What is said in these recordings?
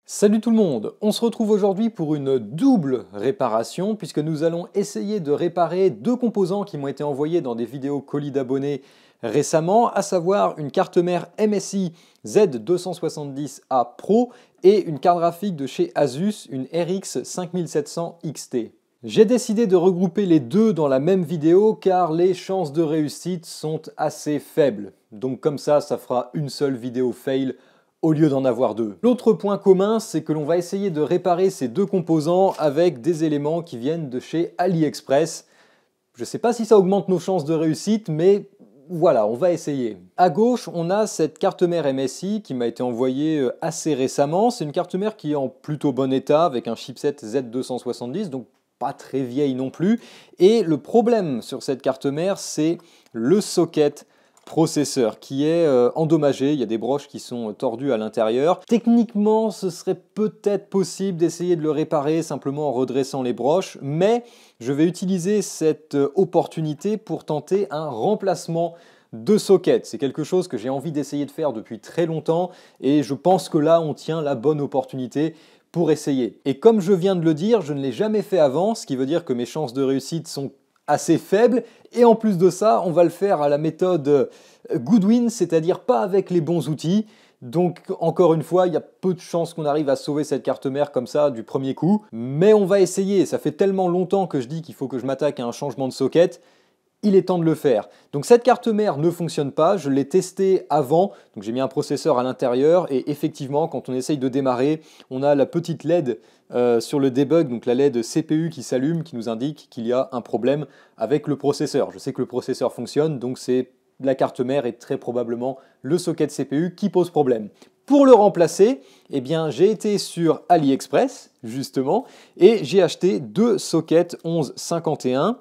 Salut tout le monde, on se retrouve aujourd'hui pour une double réparation puisque nous allons essayer de réparer deux composants qui m'ont été envoyés dans des vidéos colis d'abonnés récemment, à savoir une carte mère MSI Z270A Pro et une carte graphique de chez Asus, une RX 5700 XT. J'ai décidé de regrouper les deux dans la même vidéo car les chances de réussite sont assez faibles. Donc comme ça fera une seule vidéo fail au lieu d'en avoir deux. L'autre point commun, c'est que l'on va essayer de réparer ces deux composants avec des éléments qui viennent de chez AliExpress. Je ne sais pas si ça augmente nos chances de réussite, mais voilà, on va essayer. À gauche, on a cette carte mère MSI qui m'a été envoyée assez récemment. C'est une carte mère qui est en plutôt bon état avec un chipset Z270, donc pas très vieille non plus. Et le problème sur cette carte mère, c'est le socket processeur qui est endommagé, il y a des broches qui sont tordues à l'intérieur. Techniquement, ce serait peut-être possible d'essayer de le réparer simplement en redressant les broches, mais je vais utiliser cette opportunité pour tenter un remplacement de socket. C'est quelque chose que j'ai envie d'essayer de faire depuis très longtemps et je pense que là, on tient la bonne opportunité pour essayer. Et comme je viens de le dire, je ne l'ai jamais fait avant, ce qui veut dire que mes chances de réussite sont assez faible, et en plus de ça, on va le faire à la méthode Goodwin, c'est-à-dire pas avec les bons outils. Donc encore une fois, il y a peu de chances qu'on arrive à sauver cette carte mère comme ça du premier coup, mais on va essayer. Ça fait tellement longtemps que je dis qu'il faut que je m'attaque à un changement de socket, il est temps de le faire. Donc cette carte mère ne fonctionne pas, je l'ai testée avant, donc j'ai mis un processeur à l'intérieur et effectivement quand on essaye de démarrer, on a la petite LED sur le debug, donc la LED CPU qui s'allume, qui nous indique qu'il y a un problème avec le processeur. Je sais que le processeur fonctionne, donc c'est la carte mère et très probablement le socket CPU qui pose problème. Pour le remplacer, eh bien, j'ai été sur AliExpress, justement, et j'ai acheté deux sockets 1151,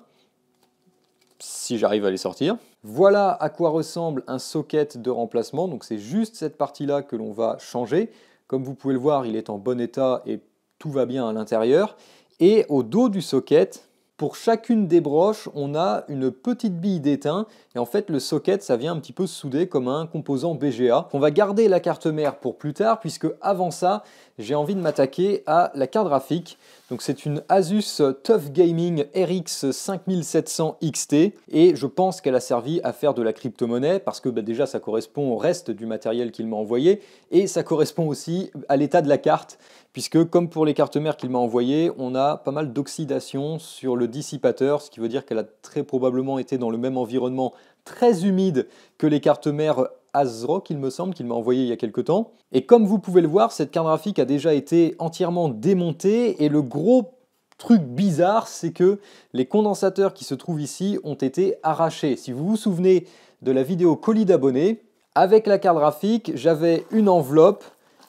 si j'arrive à les sortir. Voilà à quoi ressemble un socket de remplacement, donc c'est juste cette partie-là que l'on va changer. Comme vous pouvez le voir, il est en bon état et tout va bien à l'intérieur. Et au dos du socket, pour chacune des broches, on a une petite bille d'étain. Et en fait, le socket, ça vient un petit peu souder comme un composant BGA. On va garder la carte mère pour plus tard, puisque avant ça, j'ai envie de m'attaquer à la carte graphique. Donc c'est une Asus TUF Gaming RX 5700 XT. Et je pense qu'elle a servi à faire de la crypto-monnaie, parce que déjà, ça correspond au reste du matériel qu'il m'a envoyé. Et ça correspond aussi à l'état de la carte, puisque comme pour les cartes mères qu'il m'a envoyées, on a pas mal d'oxydation sur le dissipateur, ce qui veut dire qu'elle a très probablement été dans le même environnement très humide que les cartes mères ASRock, il me semble, qu'il m'a envoyé il y a quelques temps. Et comme vous pouvez le voir, cette carte graphique a déjà été entièrement démontée, et le gros truc bizarre, c'est que les condensateurs qui se trouvent ici ont été arrachés. Si vous vous souvenez de la vidéo colis d'abonnés, avec la carte graphique, j'avais une enveloppe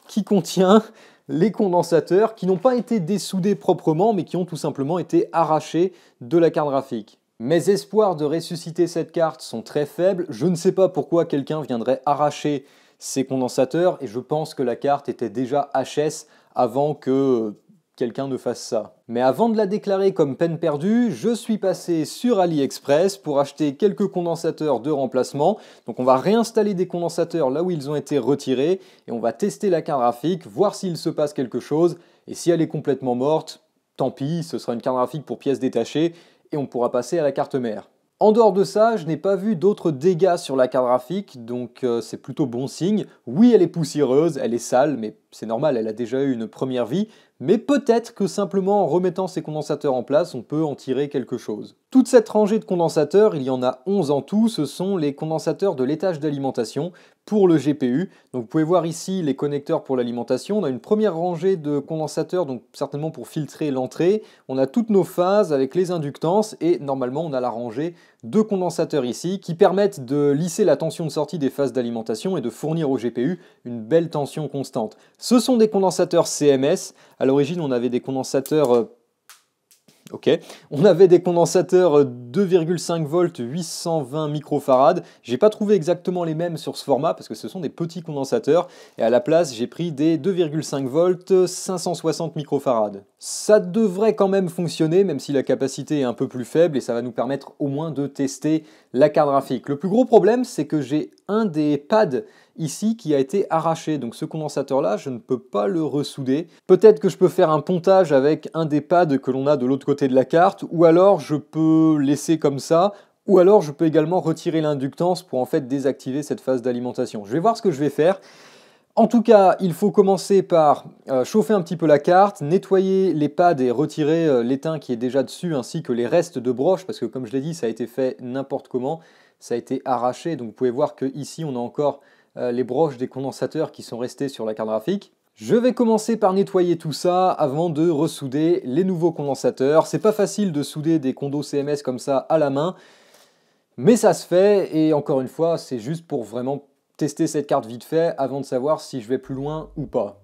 qui contient les condensateurs qui n'ont pas été dessoudés proprement, mais qui ont tout simplement été arrachés de la carte graphique. Mes espoirs de ressusciter cette carte sont très faibles. Je ne sais pas pourquoi quelqu'un viendrait arracher ces condensateurs, et je pense que la carte était déjà HS avant que quelqu'un ne fasse ça. Mais avant de la déclarer comme peine perdue, je suis passé sur AliExpress pour acheter quelques condensateurs de remplacement. Donc on va réinstaller des condensateurs là où ils ont été retirés et on va tester la carte graphique, voir s'il se passe quelque chose. Et si elle est complètement morte, tant pis, ce sera une carte graphique pour pièces détachées et on pourra passer à la carte mère. En dehors de ça, je n'ai pas vu d'autres dégâts sur la carte graphique, donc c'est plutôt bon signe. Oui, elle est poussiéreuse, elle est sale, mais c'est normal, elle a déjà eu une première vie. Mais peut-être que simplement en remettant ces condensateurs en place, on peut en tirer quelque chose. Toute cette rangée de condensateurs, il y en a 11 en tout, ce sont les condensateurs de l'étage d'alimentation pour le GPU. Donc vous pouvez voir ici les connecteurs pour l'alimentation. On a une première rangée de condensateurs, donc certainement pour filtrer l'entrée. On a toutes nos phases avec les inductances et normalement on a la rangée de condensateurs ici qui permettent de lisser la tension de sortie des phases d'alimentation et de fournir au GPU une belle tension constante. Ce sont des condensateurs CMS. À l'origine, on avait des condensateurs on avait des condensateurs 2,5 volts 820 microfarads. J'ai pas trouvé exactement les mêmes sur ce format parce que ce sont des petits condensateurs et à la place j'ai pris des 2,5 volts 560 microfarads. Ça devrait quand même fonctionner même si la capacité est un peu plus faible et ça va nous permettre au moins de tester la carte graphique. Le plus gros problème c'est que j'ai un des pads ici qui a été arraché. Donc ce condensateur-là, je ne peux pas le ressouder. Peut-être que je peux faire un pontage avec un des pads que l'on a de l'autre côté de la carte, ou alors je peux laisser comme ça, ou alors je peux également retirer l'inductance pour en fait désactiver cette phase d'alimentation. Je vais voir ce que je vais faire. En tout cas, il faut commencer par chauffer un petit peu la carte, nettoyer les pads et retirer l'étain qui est déjà dessus, ainsi que les restes de broches, parce que comme je l'ai dit, ça a été fait n'importe comment, ça a été arraché, donc vous pouvez voir qu'ici on a encore les broches des condensateurs qui sont restées sur la carte graphique. Je vais commencer par nettoyer tout ça avant de ressouder les nouveaux condensateurs. C'est pas facile de souder des condos CMS comme ça à la main, mais ça se fait, et encore une fois, c'est juste pour vraiment tester cette carte vite fait avant de savoir si je vais plus loin ou pas.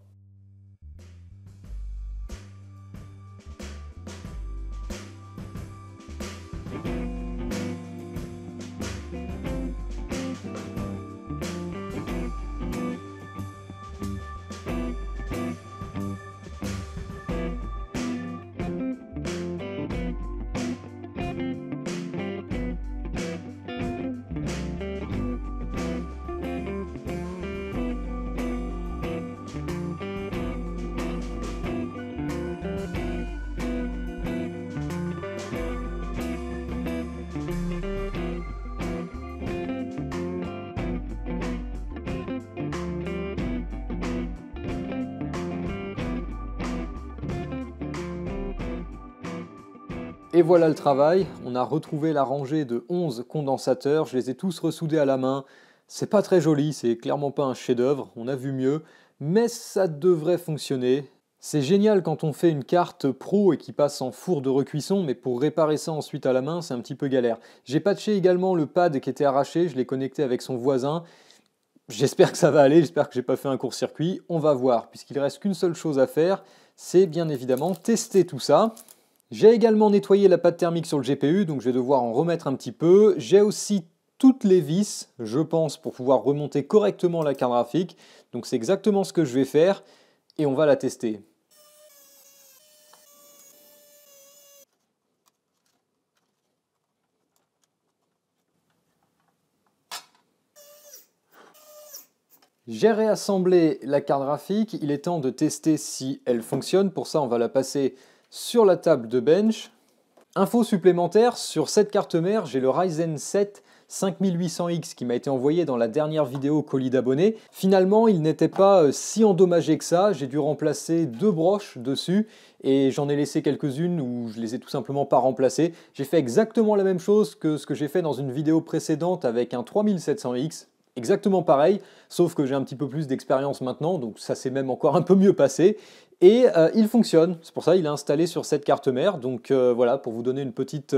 Et voilà le travail, on a retrouvé la rangée de 11 condensateurs, je les ai tous ressoudés à la main. C'est pas très joli, c'est clairement pas un chef-d'œuvre, on a vu mieux, mais ça devrait fonctionner. C'est génial quand on fait une carte pro et qui passe en four de recuisson, mais pour réparer ça ensuite à la main, c'est un petit peu galère. J'ai patché également le pad qui était arraché, je l'ai connecté avec son voisin. J'espère que ça va aller, j'espère que j'ai pas fait un court-circuit, on va voir, puisqu'il reste qu'une seule chose à faire, c'est bien évidemment tester tout ça. J'ai également nettoyé la pâte thermique sur le GPU, donc je vais devoir en remettre un petit peu. J'ai aussi toutes les vis, je pense, pour pouvoir remonter correctement la carte graphique. Donc c'est exactement ce que je vais faire, et on va la tester. J'ai réassemblé la carte graphique, il est temps de tester si elle fonctionne. Pour ça, on va la passer sur la table de bench. Info supplémentaire, sur cette carte mère, j'ai le Ryzen 7 5800X qui m'a été envoyé dans la dernière vidéo colis d'abonnés. Finalement, il n'était pas si endommagé que ça, j'ai dû remplacer 2 broches dessus et j'en ai laissé quelques-unes où je les ai tout simplement pas remplacées. J'ai fait exactement la même chose que ce que j'ai fait dans une vidéo précédente avec un 3700X. Exactement pareil, sauf que j'ai un petit peu plus d'expérience maintenant, donc ça s'est même encore un peu mieux passé. Et il fonctionne, c'est pour ça qu'il est installé sur cette carte mère. Donc voilà, pour vous donner une petite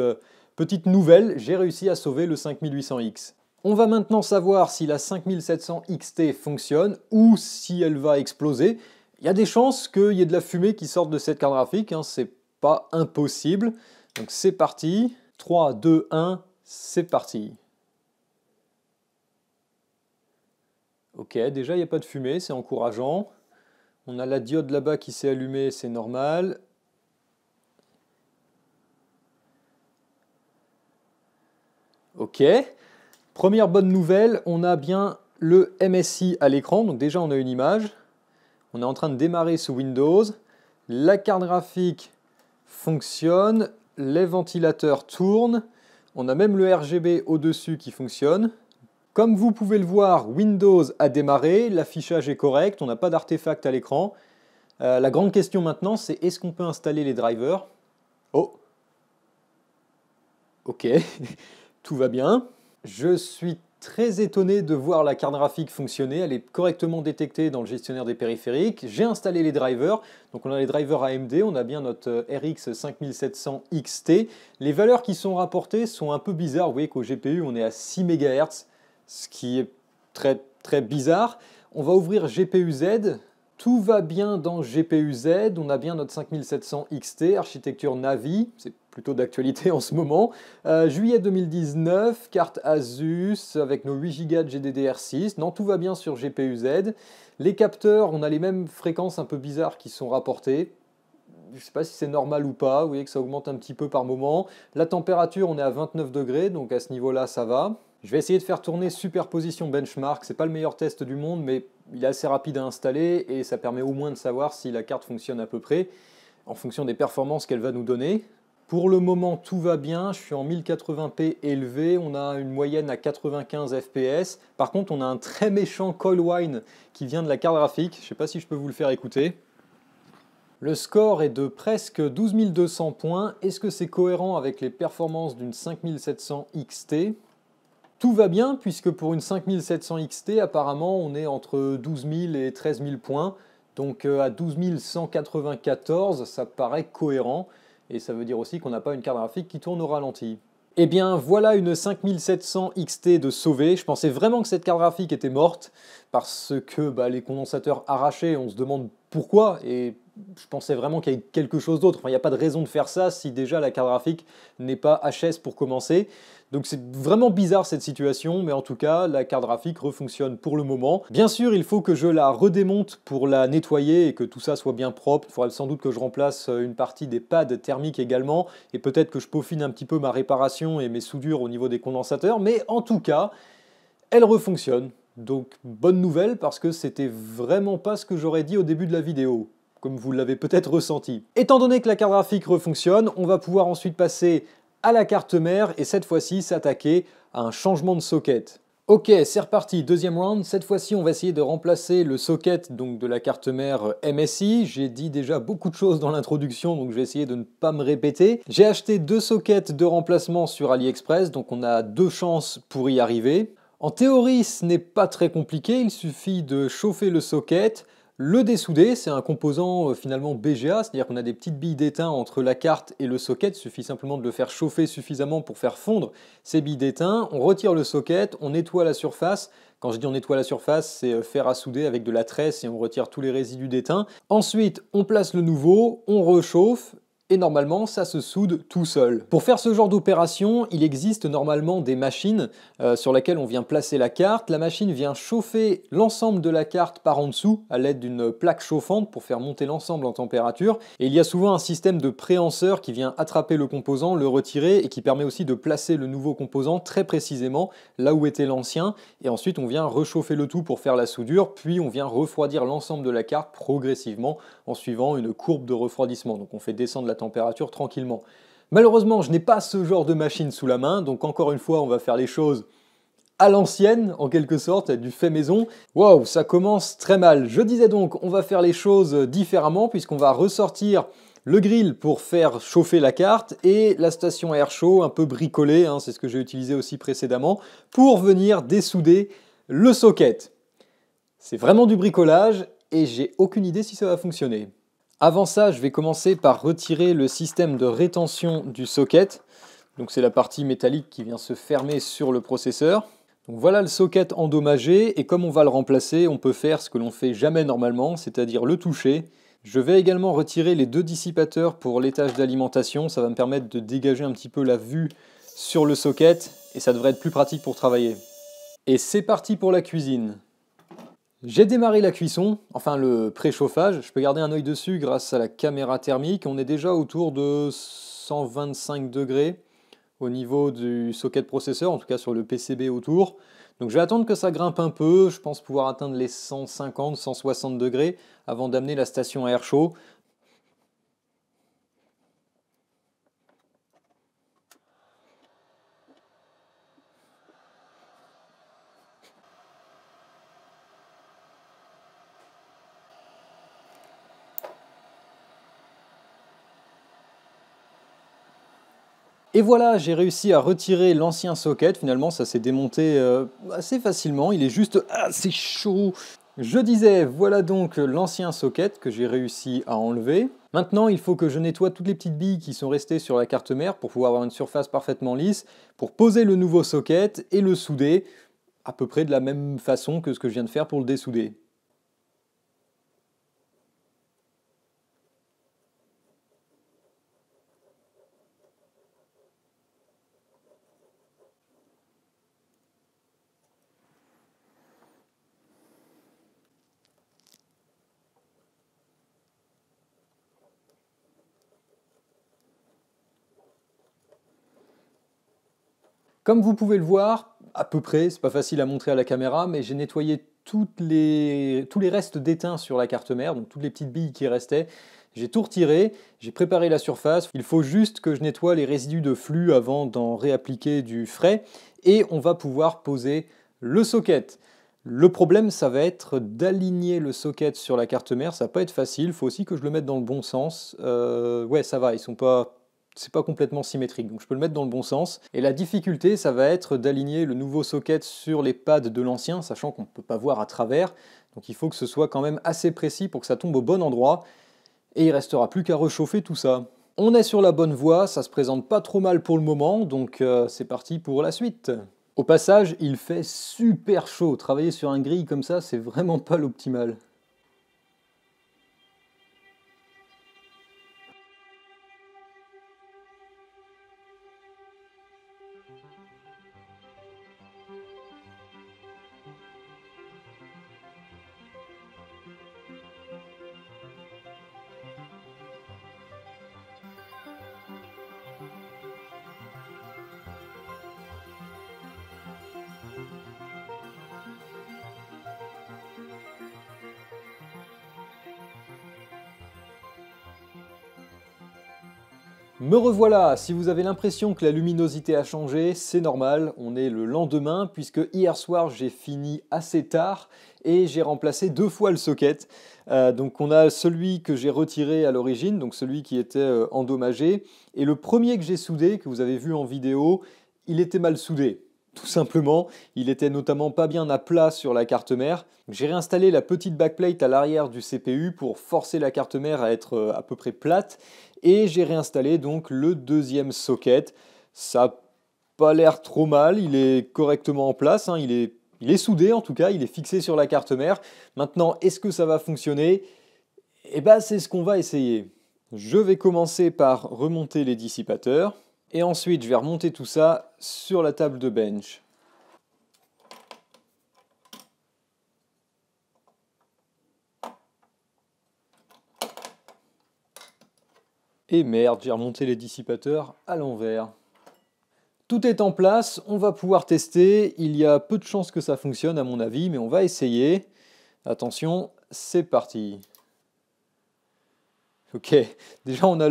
nouvelle, j'ai réussi à sauver le 5800X. On va maintenant savoir si la 5700 XT fonctionne ou si elle va exploser. Il y a des chances qu'il y ait de la fumée qui sorte de cette carte graphique, hein, c'est pas impossible. Donc c'est parti, 3, 2, 1, c'est parti. Ok, déjà il n'y a pas de fumée, c'est encourageant. On a la diode là-bas qui s'est allumée, c'est normal. Ok. Première bonne nouvelle, on a bien le MSI à l'écran. Donc déjà on a une image. On est en train de démarrer sous Windows. La carte graphique fonctionne. Les ventilateurs tournent. On a même le RGB au-dessus qui fonctionne. Comme vous pouvez le voir, Windows a démarré, l'affichage est correct, on n'a pas d'artefact à l'écran. La grande question maintenant, c'est est-ce qu'on peut installer les drivers? Oh, ok, tout va bien. Je suis très étonné de voir la carte graphique fonctionner, elle est correctement détectée dans le gestionnaire des périphériques. J'ai installé les drivers, donc on a les drivers AMD, on a bien notre RX 5700 XT. Les valeurs qui sont rapportées sont un peu bizarres, vous voyez qu'au GPU on est à 6 MHz, ce qui est très très bizarre. On va ouvrir GPU Z. Tout va bien dans GPU Z, on a bien notre 5700 XT, architecture Navi, c'est plutôt d'actualité en ce moment. Juillet 2019, carte Asus avec nos 8 Go de GDDR6, non tout va bien sur GPU Z. Les capteurs, on a les mêmes fréquences un peu bizarres qui sont rapportées. Je ne sais pas si c'est normal ou pas, vous voyez que ça augmente un petit peu par moment. La température, on est à 29 degrés, donc à ce niveau-là, ça va. Je vais essayer de faire tourner Superposition Benchmark, c'est pas le meilleur test du monde, mais il est assez rapide à installer et ça permet au moins de savoir si la carte fonctionne à peu près, en fonction des performances qu'elle va nous donner. Pour le moment, tout va bien, je suis en 1080p élevé, on a une moyenne à 95 fps. Par contre, on a un très méchant coil whine qui vient de la carte graphique, je ne sais pas si je peux vous le faire écouter. Le score est de presque 12 200 points, est-ce que c'est cohérent avec les performances d'une 5700 XT? Tout va bien, puisque pour une 5700 XT, apparemment, on est entre 12 000 et 13 000 points. Donc à 12 194, ça paraît cohérent. Et ça veut dire aussi qu'on n'a pas une carte graphique qui tourne au ralenti. Eh bien, voilà une 5700 XT de sauvée. Je pensais vraiment que cette carte graphique était morte, parce que les condensateurs arrachés, on se demande pourquoi, et je pensais vraiment qu'il y avait quelque chose d'autre. Enfin, il n'y a pas de raison de faire ça si déjà la carte graphique n'est pas HS pour commencer. Donc c'est vraiment bizarre cette situation, mais en tout cas, la carte graphique refonctionne pour le moment. Bien sûr, il faut que je la redémonte pour la nettoyer et que tout ça soit bien propre. Il faudra sans doute que je remplace une partie des pads thermiques également, et peut-être que je peaufine un petit peu ma réparation et mes soudures au niveau des condensateurs, mais en tout cas, elle refonctionne. Donc bonne nouvelle, parce que c'était vraiment pas ce que j'aurais dit au début de la vidéo, comme vous l'avez peut-être ressenti. Étant donné que la carte graphique refonctionne, on va pouvoir ensuite passer à la carte mère et cette fois-ci s'attaquer à un changement de socket. Ok, c'est reparti, deuxième round. Cette fois-ci, on va essayer de remplacer le socket donc, de la carte mère MSI. J'ai dit déjà beaucoup de choses dans l'introduction, donc je vais essayer de ne pas me répéter. J'ai acheté 2 sockets de remplacement sur AliExpress, donc on a 2 chances pour y arriver. En théorie, ce n'est pas très compliqué, il suffit de chauffer le socket, le dessouder, c'est un composant finalement BGA, c'est-à-dire qu'on a des petites billes d'étain entre la carte et le socket, il suffit simplement de le faire chauffer suffisamment pour faire fondre ces billes d'étain, on retire le socket, on nettoie la surface. Quand je dis on nettoie la surface, c'est fer à souder avec de la tresse et on retire tous les résidus d'étain. Ensuite, on place le nouveau, on rechauffe, et normalement ça se soude tout seul. Pour faire ce genre d'opération, il existe normalement des machines sur lesquelles on vient placer la carte. La machine vient chauffer l'ensemble de la carte par en dessous à l'aide d'une plaque chauffante pour faire monter l'ensemble en température. Et il y a souvent un système de préhenseur qui vient attraper le composant, le retirer et qui permet aussi de placer le nouveau composant très précisément là où était l'ancien. Et ensuite on vient réchauffer le tout pour faire la soudure, puis on vient refroidir l'ensemble de la carte progressivement en suivant une courbe de refroidissement. Donc on fait descendre la température tranquillement. Malheureusement, je n'ai pas ce genre de machine sous la main, donc encore une fois, on va faire les choses à l'ancienne, en quelque sorte, du fait maison. Waouh, ça commence très mal. Je disais donc, on va faire les choses différemment, puisqu'on va ressortir le grill pour faire chauffer la carte, et la station à air chaud un peu bricolée, c'est ce que j'ai utilisé aussi précédemment, pour venir dessouder le socket. C'est vraiment du bricolage, et j'ai aucune idée si ça va fonctionner. Avant ça, je vais commencer par retirer le système de rétention du socket. Donc c'est la partie métallique qui vient se fermer sur le processeur. Donc voilà le socket endommagé, et comme on va le remplacer, on peut faire ce que l'on fait jamais normalement, c'est-à-dire le toucher. Je vais également retirer les 2 dissipateurs pour l'étage d'alimentation, ça va me permettre de dégager un petit peu la vue sur le socket, et ça devrait être plus pratique pour travailler. Et c'est parti pour la cuisine. J'ai démarré la cuisson, enfin le préchauffage, je peux garder un œil dessus grâce à la caméra thermique, on est déjà autour de 125 degrés au niveau du socket processeur, en tout cas sur le PCB autour. Donc je vais attendre que ça grimpe un peu, je pense pouvoir atteindre les 150, 160 degrés avant d'amener la station à air chaud. Et voilà, j'ai réussi à retirer l'ancien socket, finalement ça s'est démonté assez facilement, il est juste assez chaud. Je disais, voilà donc l'ancien socket que j'ai réussi à enlever. Maintenant, il faut que je nettoie toutes les petites billes qui sont restées sur la carte mère pour pouvoir avoir une surface parfaitement lisse, pour poser le nouveau socket et le souder à peu près de la même façon que ce que je viens de faire pour le dessouder. Comme vous pouvez le voir, à peu près, c'est pas facile à montrer à la caméra, mais j'ai nettoyé tous les restes d'étain sur la carte mère, donc toutes les petites billes qui restaient. J'ai tout retiré, j'ai préparé la surface. Il faut juste que je nettoie les résidus de flux avant d'en réappliquer du frais. Et on va pouvoir poser le socket. Le problème, ça va être d'aligner le socket sur la carte mère. Ça va pas être facile, il faut aussi que je le mette dans le bon sens. Ouais, ça va, c'est pas complètement symétrique, donc je peux le mettre dans le bon sens. Et la difficulté, ça va être d'aligner le nouveau socket sur les pads de l'ancien, sachant qu'on ne peut pas voir à travers. Donc il faut que ce soit quand même assez précis pour que ça tombe au bon endroit. Et il restera plus qu'à réchauffer tout ça. On est sur la bonne voie, ça se présente pas trop mal pour le moment, donc c'est parti pour la suite. Au passage, il fait super chaud. Travailler sur un grill comme ça, c'est vraiment pas l'optimal. Me revoilà, si vous avez l'impression que la luminosité a changé, c'est normal, on est le lendemain puisque hier soir j'ai fini assez tard et j'ai remplacé 2 fois le socket. Donc on a celui que j'ai retiré à l'origine, donc celui qui était endommagé, et le premier que j'ai soudé, que vous avez vu en vidéo, il était mal soudé. Tout simplement, il était notamment pas bien à plat sur la carte mère. J'ai réinstallé la petite backplate à l'arrière du CPU pour forcer la carte mère à être à peu près plate. Et j'ai réinstallé donc le deuxième socket. Ça n'a pas l'air trop mal, il est correctement en place, hein. Il est soudé en tout cas, il est fixé sur la carte mère. Maintenant, est-ce que ça va fonctionner? Eh ben, c'est ce qu'on va essayer. Je vais commencer par remonter les dissipateurs. Et ensuite, je vais remonter tout ça sur la table de bench. Et merde, j'ai remonté les dissipateurs à l'envers. Tout est en place, on va pouvoir tester. Il y a peu de chances que ça fonctionne à mon avis, mais on va essayer. Attention, c'est parti. Ok, déjà on a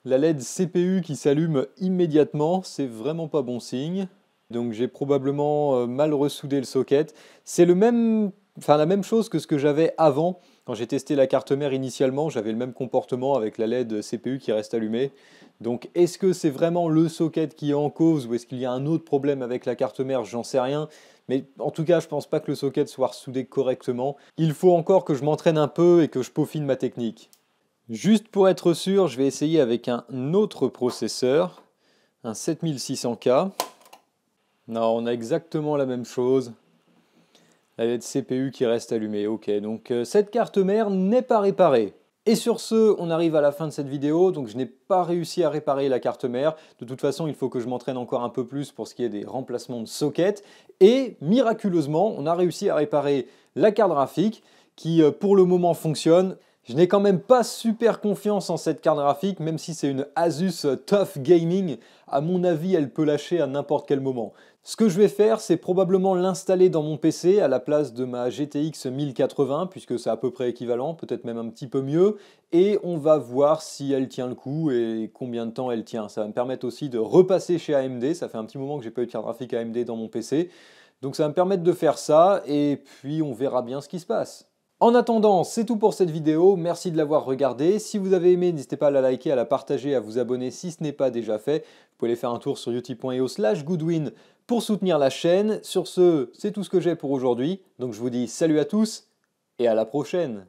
la LED CPU qui s'allume immédiatement, c'est vraiment pas bon signe. Donc j'ai probablement mal ressoudé le socket. C'est la même chose que ce que j'avais avant. Quand j'ai testé la carte mère initialement, j'avais le même comportement avec la LED CPU qui reste allumée. Donc est-ce que c'est vraiment le socket qui est en cause ou est-ce qu'il y a un autre problème avec la carte mère? J'en sais rien. Mais en tout cas, je pense pas que le socket soit ressoudé correctement. Il faut encore que je m'entraîne un peu et que je peaufine ma technique. Juste pour être sûr, je vais essayer avec un autre processeur, un 7600K. Non, on a exactement la même chose. La LED CPU qui reste allumée. Ok, donc cette carte mère n'est pas réparée. Et sur ce, on arrive à la fin de cette vidéo, donc je n'ai pas réussi à réparer la carte mère. De toute façon, il faut que je m'entraîne encore un peu plus pour ce qui est des remplacements de sockets. Et miraculeusement, on a réussi à réparer la carte graphique qui pour le moment fonctionne. Je n'ai quand même pas super confiance en cette carte graphique, même si c'est une Asus TUF Gaming, à mon avis elle peut lâcher à n'importe quel moment. Ce que je vais faire, c'est probablement l'installer dans mon PC à la place de ma GTX 1080, puisque c'est à peu près équivalent, peut-être même un petit peu mieux, et on va voir si elle tient le coup et combien de temps elle tient. Ça va me permettre aussi de repasser chez AMD, ça fait un petit moment que j'ai pas eu de carte graphique AMD dans mon PC, donc ça va me permettre de faire ça, et puis on verra bien ce qui se passe. En attendant, c'est tout pour cette vidéo, merci de l'avoir regardée. Si vous avez aimé, n'hésitez pas à la liker, à la partager, à vous abonner si ce n'est pas déjà fait. Vous pouvez aller faire un tour sur utip.io/goodwin pour soutenir la chaîne. Sur ce, c'est tout ce que j'ai pour aujourd'hui. Donc je vous dis salut à tous et à la prochaine.